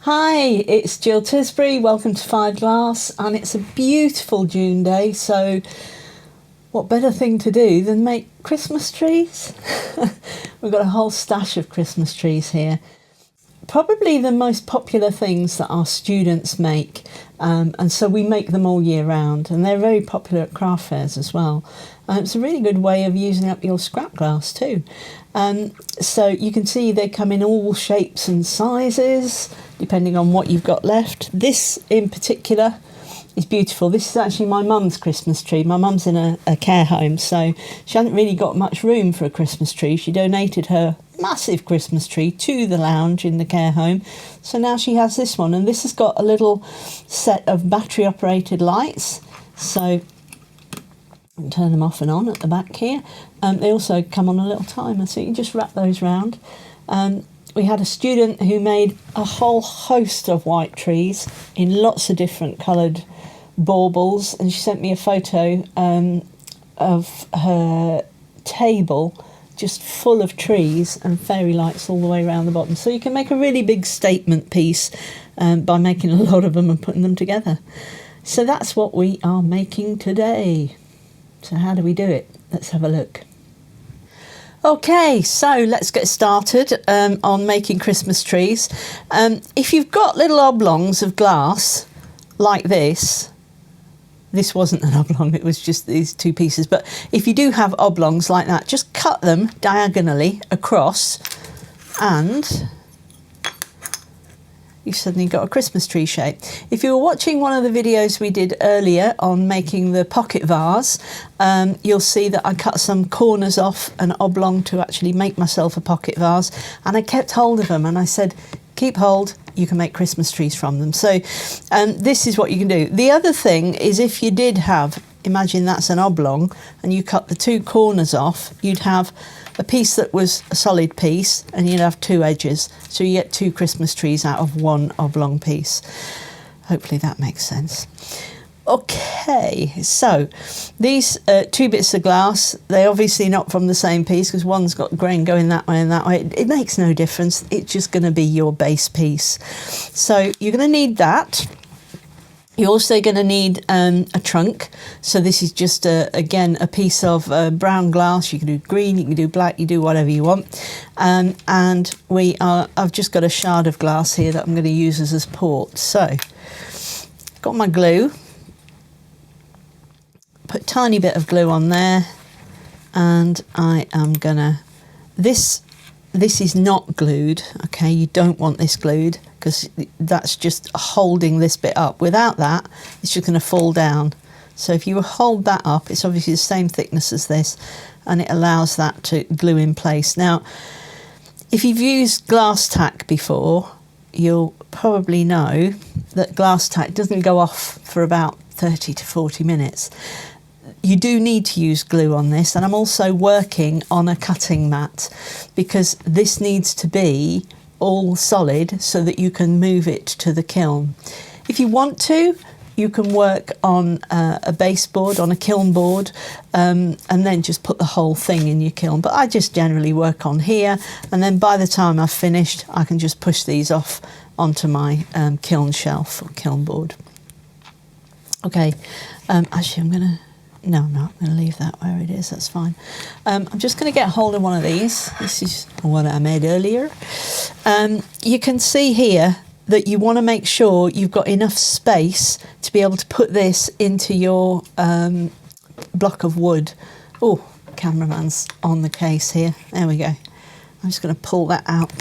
Hi, it's Jill Tisbury. Welcome to FiredGlass, and it's a beautiful June day, so what better thing to do than make Christmas trees? We've got a whole stash of Christmas trees here. Probably the most popular things that our students make, and so we make them all year round, and they're very popular at craft fairs as well. It's a really good way of using up your scrap glass too. So you can see they come in all shapes and sizes depending on what you've got left. This in particular is beautiful. This is actually my mum's Christmas tree. My mum's in a care home, so she hasn't really got much room for a Christmas tree. She donated her massive Christmas tree to the lounge in the care home, so now she has this one, and this has got a little set of battery operated lights, so you can turn them off and on at the back here. They also come on a little timer, so you can just wrap those round. We had a student who made a whole host of white trees in lots of different coloured baubles, and she sent me a photo of her table just full of trees and fairy lights all the way around the bottom. So you can make a really big statement piece by making a lot of them and putting them together. So that's what we are making today. So how do we do it? Let's have a look. Okay, so let's get started on making Christmas trees. If you've got little oblongs of glass like this wasn't an oblong, it was just these two pieces, but if you do have oblongs like that, just cut them diagonally across and you've suddenly got a Christmas tree shape. If you were watching one of the videos we did earlier on making the pocket vase, you'll see that I cut some corners off an oblong to actually make myself a pocket vase, and I kept hold of them and I said, keep hold, you can make Christmas trees from them. So this is what you can do. The other thing is, if you did have, imagine that's an oblong, and you cut the two corners off, you'd have a piece that was a solid piece and you'd have two edges, so you get two Christmas trees out of one oblong piece. Hopefully that makes sense. Okay, so these two bits of glass, they're obviously not from the same piece because one's got grain going that way and that way. It makes no difference, it's just going to be your base piece. So you're going to need that. You're also going to need a trunk. So this is just, again, a piece of brown glass. You can do green, you can do black, you do whatever you want. And I've just got a shard of glass here that I'm going to use as a support. So, got my glue. Put a tiny bit of glue on there. And I am going to... This is not glued, okay? You don't want this glued, because that's just holding this bit up. Without that, it's just going to fall down. So if you hold that up, it's obviously the same thickness as this, and it allows that to glue in place. Now, if you've used glass tack before, you'll probably know that glass tack doesn't go off for about 30 to 40 minutes. You do need to use glue on this, and I'm also working on a cutting mat because this needs to be all solid so that you can move it to the kiln. If you want to, you can work on a baseboard, on a kiln board, and then just put the whole thing in your kiln. But I just generally work on here, and then by the time I've finished, I can just push these off onto my kiln shelf or kiln board. Okay, actually I'm going to leave that where it is, that's fine. I'm just going to get hold of one of these. This is one I made earlier. You can see here that you want to make sure you've got enough space to be able to put this into your block of wood. Oh, cameraman's on the case here. There we go. I'm just going to pull that out.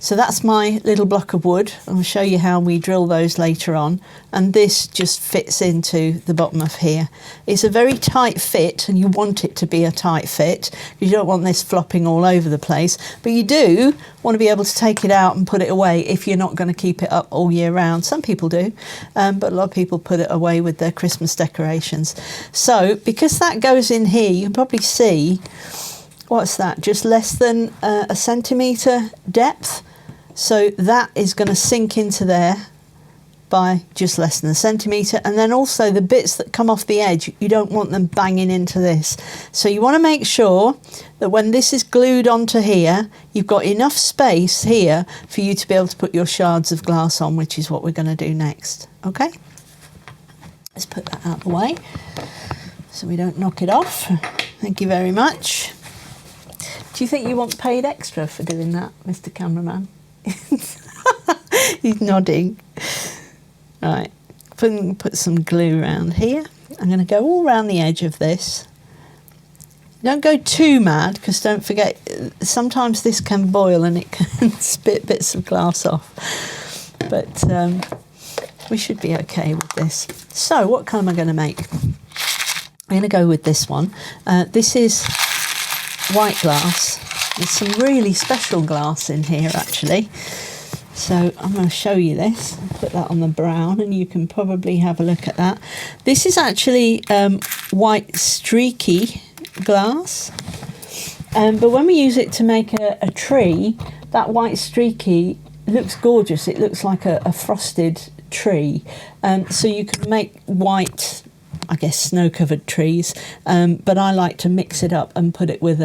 So that's my little block of wood. I'll show you how we drill those later on. And this just fits into the bottom of here. It's a very tight fit, and you want it to be a tight fit. You don't want this flopping all over the place. But you do want to be able to take it out and put it away if you're not going to keep it up all year round. Some people do, but a lot of people put it away with their Christmas decorations. So because that goes in here, you can probably see, what's that, just less than a centimetre 1 centimetre depth. So that is going to sink into there by just less than a centimetre, and then also the bits that come off the edge, you don't want them banging into this. So you want to make sure that when this is glued onto here, you've got enough space here for you to be able to put your shards of glass on, which is what we're going to do next. Okay, let's put that out of the way so we don't knock it off. Thank you very much. Do you think you want paid extra for doing that, Mr. Cameraman? He's nodding. Right, put some glue around here. I'm going to go all around the edge of this. Don't go too mad, because don't forget, sometimes this can boil and it can spit bits of glass off. But we should be okay with this. So what colour am I going to make? I'm going to go with this one. This is white glass. There's some really special glass in here, actually. So I'm going to show you this. I'll put that on the brown and you can probably have a look at that. This is actually white streaky glass. But when we use it to make a tree, that white streaky looks gorgeous. It looks like a frosted tree. So you can make white, I guess, snow-covered trees, but I like to mix it up and put it with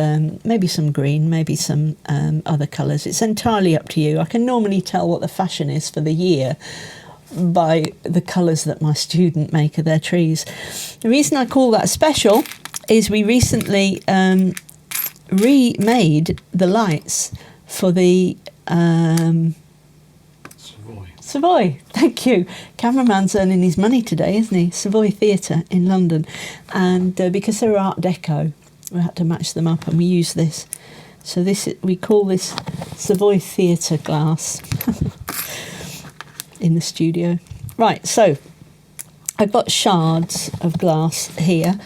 maybe some green, maybe some other colours. It's entirely up to you. I can normally tell what the fashion is for the year by the colours that my student make of their trees. The reason I call that special is we recently remade the lights for the Savoy, thank you. Cameraman's earning his money today, isn't he? Savoy Theatre in London. And because they're Art Deco, we had to match them up and we use this. So we call this Savoy Theatre glass in the studio. Right, so I've got shards of glass here.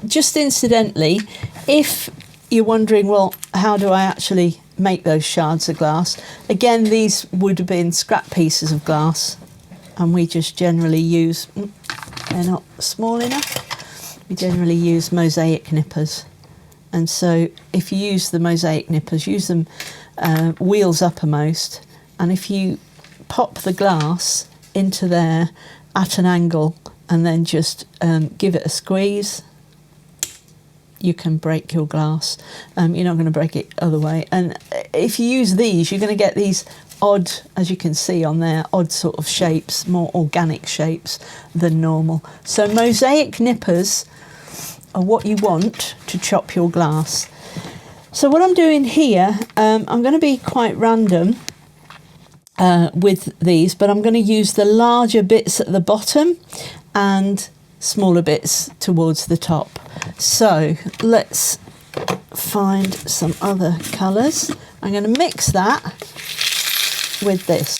Just incidentally, if you're wondering, well, how do I actually make those shards of glass? Again, these would have been scrap pieces of glass, and we just generally use, they're not small enough, we generally use mosaic nippers. And so if you use the mosaic nippers, use them wheels uppermost, and if you pop the glass into there at an angle and then just give it a squeeze, you can break your glass. You're not going to break it other way. And if you use these, you're going to get these odd, as you can see on there, odd sort of shapes, more organic shapes than normal. So mosaic nippers are what you want to chop your glass. So what I'm doing here, I'm going to be quite random with these, but I'm going to use the larger bits at the bottom and smaller bits towards the top. So let's find some other colours. I'm going to mix that with this.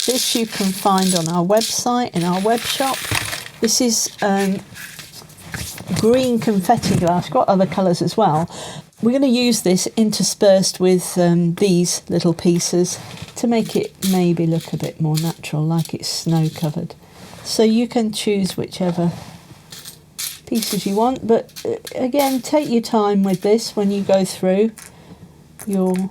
This you can find on our website, in our web shop. This is green confetti glass. Got other colours as well. We're going to use this interspersed with these little pieces to make it maybe look a bit more natural, like it's snow covered. So you can choose whichever pieces you want, but again, take your time with this when you go through your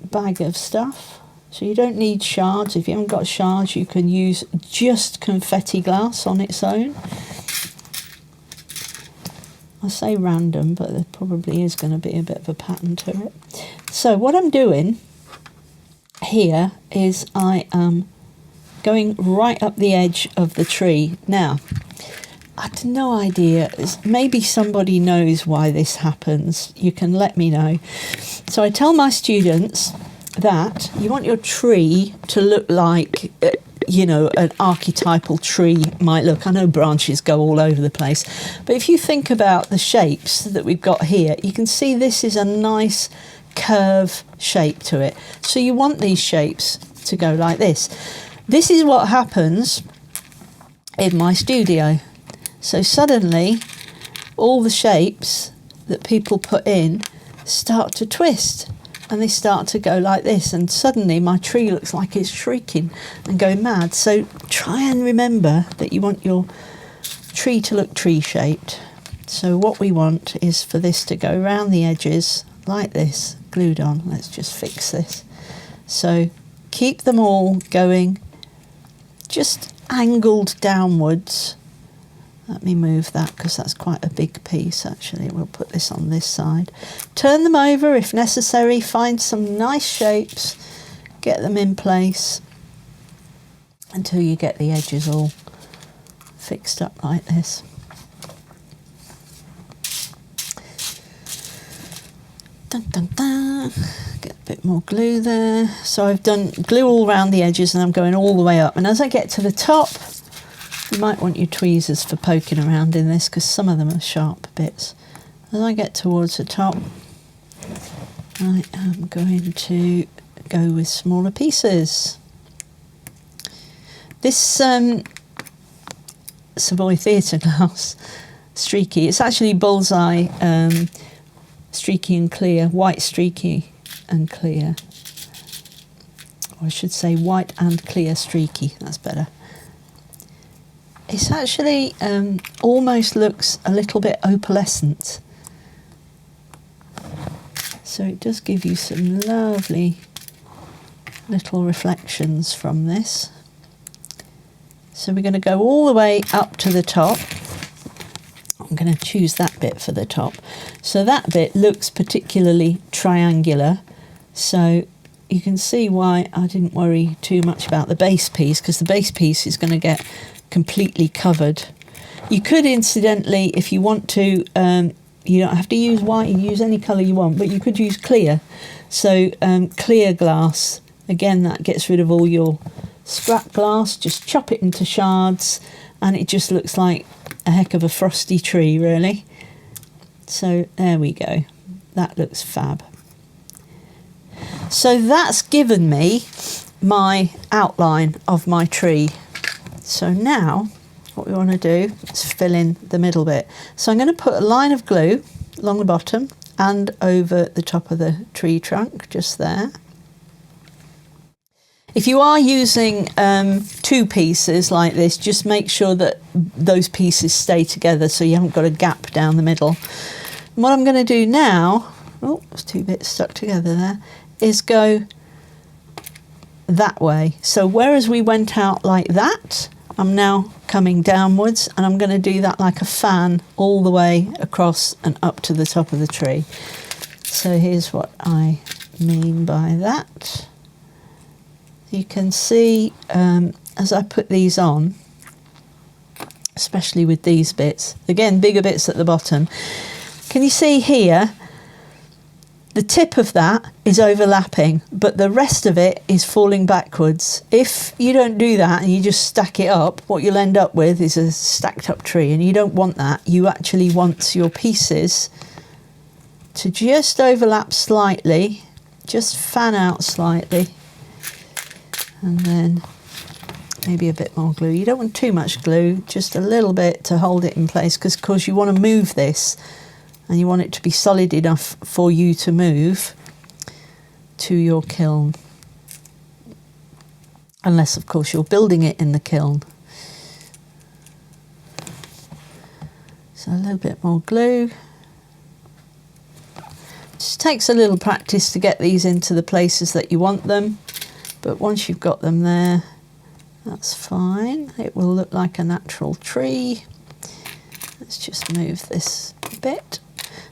bag of stuff. So you don't need shards. If you haven't got shards, you can use just confetti glass on its own. I say random, but there probably is going to be a bit of a pattern to it. So what I'm doing here is I am going right up the edge of the tree. Now, I had no idea. Maybe somebody knows why this happens. You can let me know. So I tell my students that you want your tree to look like, you know, an archetypal tree might look. I know branches go all over the place, but if you think about the shapes that we've got here, you can see this is a nice curve shape to it. So you want these shapes to go like this. This is what happens in my studio. So suddenly all the shapes that people put in start to twist and they start to go like this, and suddenly my tree looks like it's shrieking and going mad. So try and remember that you want your tree to look tree shaped. So what we want is for this to go around the edges like this, glued on. Let's just fix this. So keep them all going just angled downwards. Let me move that because that's quite a big piece actually. We'll put this on this side. Turn them over if necessary, find some nice shapes, get them in place until you get the edges all fixed up like this. Dun, dun, dun. Get a bit more glue there. So I've done glue all around the edges and I'm going all the way up. And as I get to the top, you might want your tweezers for poking around in this because some of them are sharp bits. As I get towards the top, I am going to go with smaller pieces. This Savoy Theatre glass, streaky, it's actually bullseye, streaky and clear, white streaky and clear. Or I should say white and clear streaky, that's better. It's actually almost looks a little bit opalescent. So it does give you some lovely little reflections from this. So we're going to go all the way up to the top. I'm going to choose that bit for the top. So that bit looks particularly triangular. So you can see why I didn't worry too much about the base piece, because the base piece is going to get completely covered. You could incidentally, if you want to, you don't have to use white, you can use any colour you want, but you could use clear. So clear glass, again, that gets rid of all your scrap glass. Just chop it into shards and it just looks like a heck of a frosty tree, really. So there we go, that looks fab. So that's given me my outline of my tree. So now what we want to do is fill in the middle bit. So I'm going to put a line of glue along the bottom and over the top of the tree trunk, just there. If you are using two pieces like this, just make sure that those pieces stay together so you haven't got a gap down the middle. And what I'm going to do now, oh, there's two bits stuck together there, is go that way. So whereas we went out like that, I'm now coming downwards and I'm going to do that like a fan all the way across and up to the top of the tree. So here's what I mean by that. You can see as I put these on, especially with these bits, again bigger bits at the bottom, can you see here the tip of that is overlapping but the rest of it is falling backwards. If you don't do that and you just stack it up, what you'll end up with is a stacked up tree, and you don't want that. You actually want your pieces to just overlap slightly, just fan out slightly, and then maybe a bit more glue. You don't want too much glue, just a little bit to hold it in place, because of course you want to move this and you want it to be solid enough for you to move to your kiln. Unless of course you're building it in the kiln. So a little bit more glue. Just takes a little practice to get these into the places that you want them. But once you've got them there, that's fine. It will look like a natural tree. Let's just move this a bit.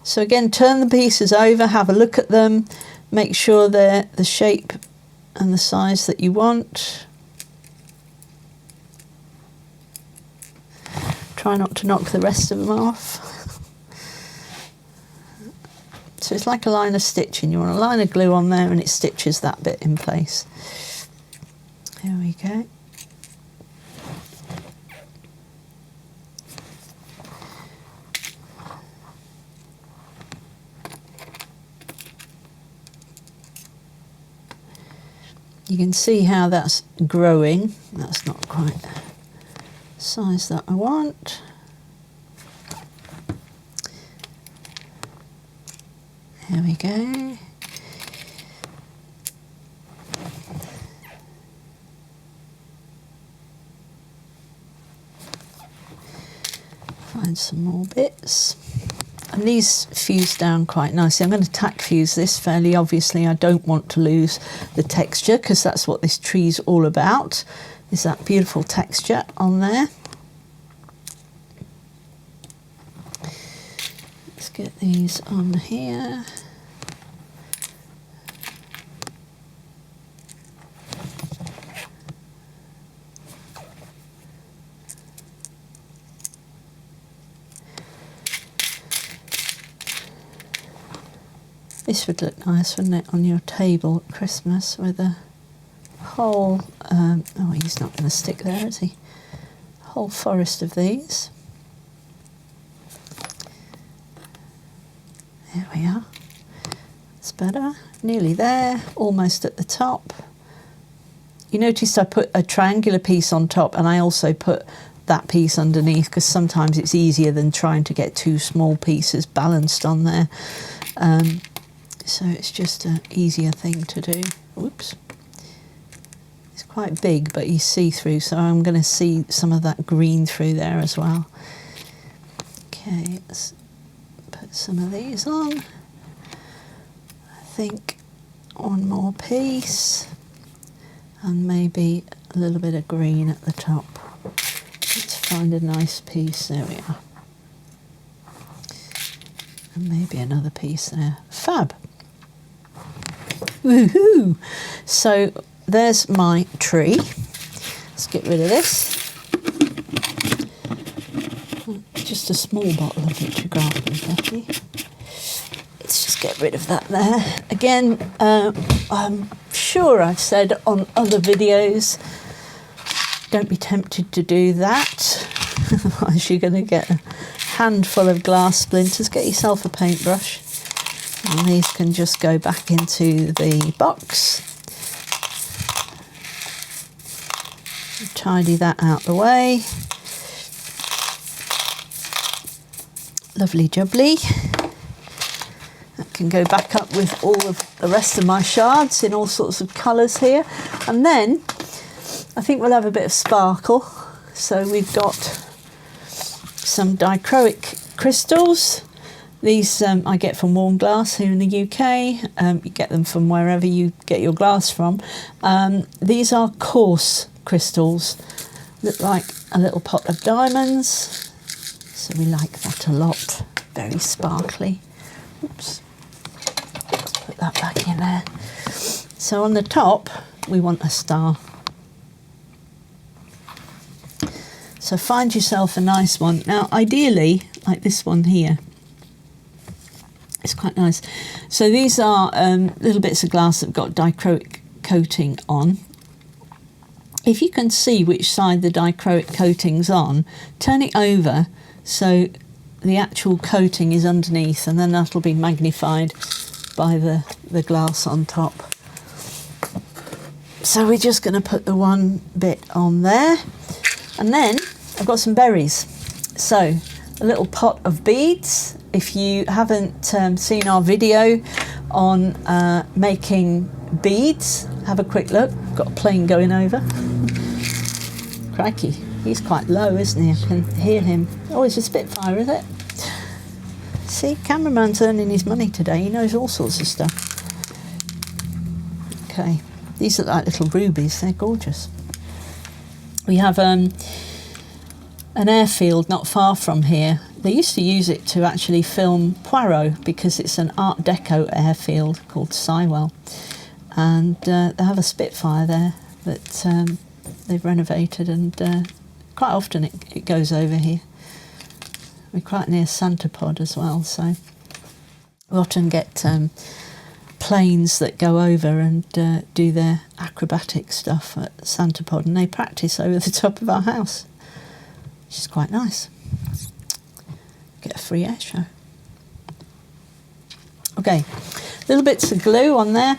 So again, turn the pieces over, have a look at them, make sure they're the shape and the size that you want. Try not to knock the rest of them off. So it's like a line of stitching. You want a line of glue on there and it stitches that bit in place. There we go. You can see how that's growing. That's not quite the size that I want. There we go. Find some more bits. And these fuse down quite nicely. I'm going to tack fuse this fairly obviously. I don't want to lose the texture because that's what this tree's all about. is that beautiful texture on there. Let's get these on here. This would look nice, wouldn't it, on your table at Christmas with a whole, oh, he's not going to stick there, is he? A whole forest of these. There we are. It's better. Nearly there, almost at the top. You noticed I put a triangular piece on top, and I also put that piece underneath, because sometimes it's easier than trying to get two small pieces balanced on there. So it's just an easier thing to do. Whoops. It's quite big, but you see through, so I'm going to see some of that green through there as well. Okay, let's put some of these on. I think one more piece, and maybe a little bit of green at the top. Let's find a nice piece. There we are. And maybe another piece there. Fab. Woohoo! So there's my tree. Let's get rid of this. Just a small bottle of Vitrigarden, Becky. Let's just get rid of that there. Again, I'm sure I've said on other videos, don't be tempted to do that. Otherwise you're going to get a handful of glass splinters. Get yourself a paintbrush. And these can just go back into the box. Tidy that out the way. Lovely jubbly. That can go back up with all of the rest of my shards in all sorts of colours here. And then I think we'll have a bit of sparkle. So we've got some dichroic crystals. These I get from Warm Glass here in the UK. You get them from wherever you get your glass from. These are coarse crystals. Look like a little pot of diamonds. So we like that a lot. Very sparkly. Oops. Let's put that back in there. So on the top, we want a star. So find yourself a nice one. Now, ideally, like this one here. It's quite nice. So these are little bits of glass that have got dichroic coating on. If you can see which side the dichroic coating's on, turn it over so the actual coating is underneath, and then that'll be magnified by the glass on top. So we're just going to put the one bit on there. And then I've got some berries. So a little pot of beads. If you haven't seen our video on making beads, have a quick look. Got a plane going over. Crikey, he's quite low, isn't he? I can hear him. Oh, it's a Spitfire, is it? See, cameraman's earning his money today. He knows all sorts of stuff. Okay, these look like little rubies. They're gorgeous. We have an airfield not far from here. They used to use it to actually film Poirot because it's an Art Deco airfield called Sywell. And they have a Spitfire there that they've renovated, and quite often it goes over here. We're quite near Santapod as well, so we often get planes that go over and do their acrobatic stuff at Santapod, and they practice over the top of our house, which is quite nice. Get a free air show. Okay, little bits of glue on there.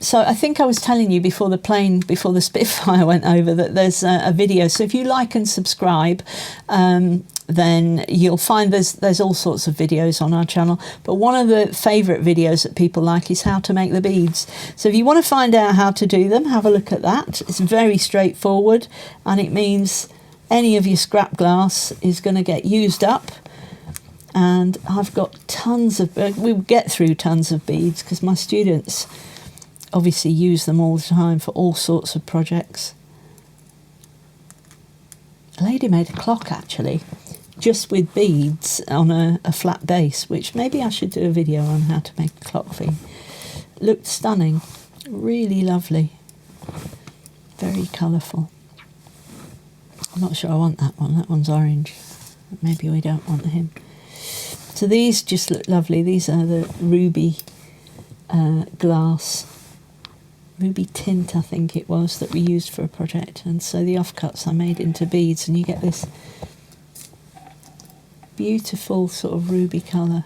So I think I was telling you before the Spitfire went over, that there's a video. So if you like and subscribe, then you'll find there's all sorts of videos on our channel. But one of the favourite videos that people like is how to make the beads. So if you want to find out how to do them, have a look at that. It's very straightforward, and it means any of your scrap glass is going to get used up. And I've got tons of, we get through tons of beads because my students obviously use them all the time for all sorts of projects. a lady made a clock actually, just with beads on a flat base, which maybe I should do a video on how to make a clock for you. Looked stunning, really lovely, very colourful. I'm not sure I want that one. That one's orange. Maybe we don't want him. So these just look lovely. These are the ruby glass, ruby tint I think it was, that we used for a project. And so the offcuts I made into beads, and you get this beautiful sort of ruby colour.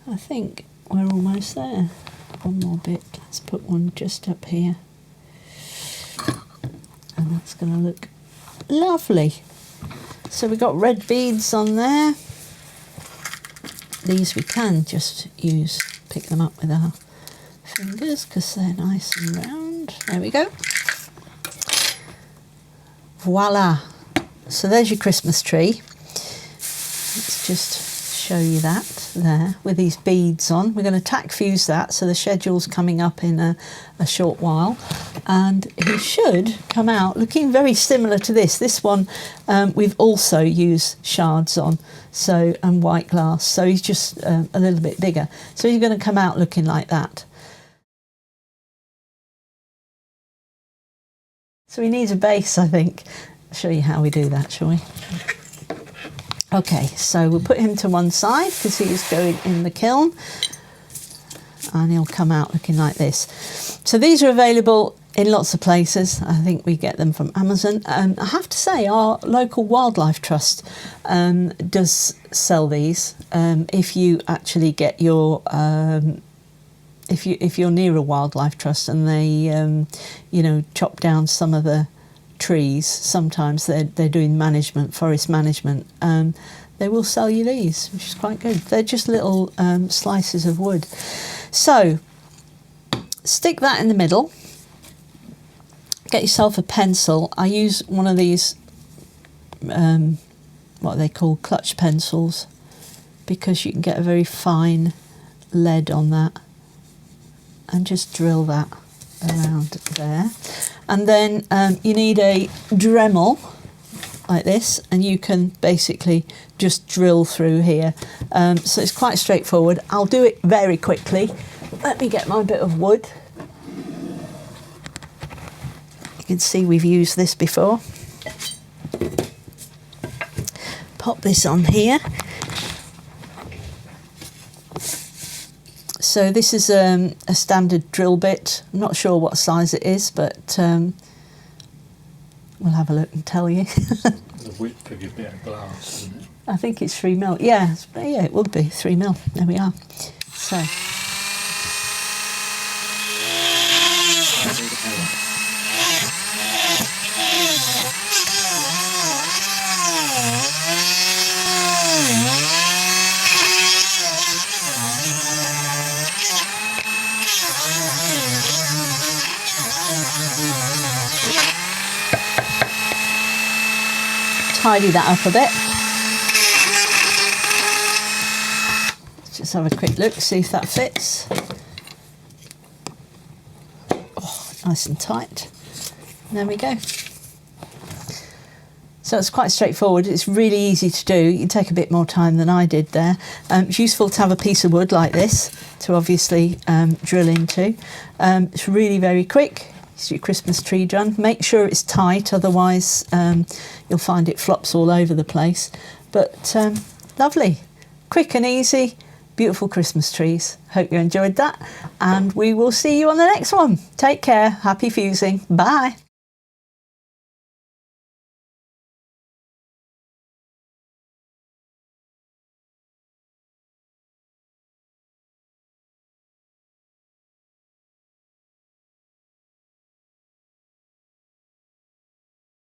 I think we're almost there. One more bit. Let's put one just up here. And that's going to look lovely. So we've got red beads on there. These we can just use, pick them up with our fingers because they're nice and round. There we go. Voila. So there's your Christmas tree. Let's just show you that there with these beads on. We're going to tack fuse that, so the schedule's coming up in a short while, and he should come out looking very similar to this. This one we've also used shards on, so, and white glass, so he's just a little bit bigger. So he's going to come out looking like that. So he needs a base, I think. I'll show you how we do that, shall we? Okay, so we'll put him to one side because he is going in the kiln, and he'll come out looking like this. So these are available in lots of places. I think we get them from Amazon. I have to say our local wildlife trust does sell these. If you actually get your if you're near a wildlife trust and they you know, chop down some of the trees, sometimes they're doing management, forest management, they will sell you these, which is quite good. They're just little slices of wood. So stick that in the middle, get yourself a pencil. I use one of these what they call clutch pencils, because you can get a very fine lead on that, and just drill that around there. And then you need a Dremel like this, and you can basically just drill through here. So it's quite straightforward. I'll do it very quickly. Let me get my bit of wood. You can see we've used this before. Pop this on here. So this is a standard drill bit. I'm not sure what size it is, but we'll have a look and tell you. The width of your bit of glass, isn't it? I think it's 3mm. Yeah, yeah, it would be 3mm. There we are. So. Tidy that up a bit. Let's just have a quick look, see if that fits. Oh, nice and tight. And there we go. So it's quite straightforward. It's really easy to do. You can take a bit more time than I did there. It's useful to have a piece of wood like this to obviously drill into. It's really very quick. It's your Christmas tree done. Make sure it's tight, otherwise you'll find it flops all over the place. But lovely, quick and easy, beautiful Christmas trees. Hope you enjoyed that, and we will see you on the next one. Take care, happy fusing, bye.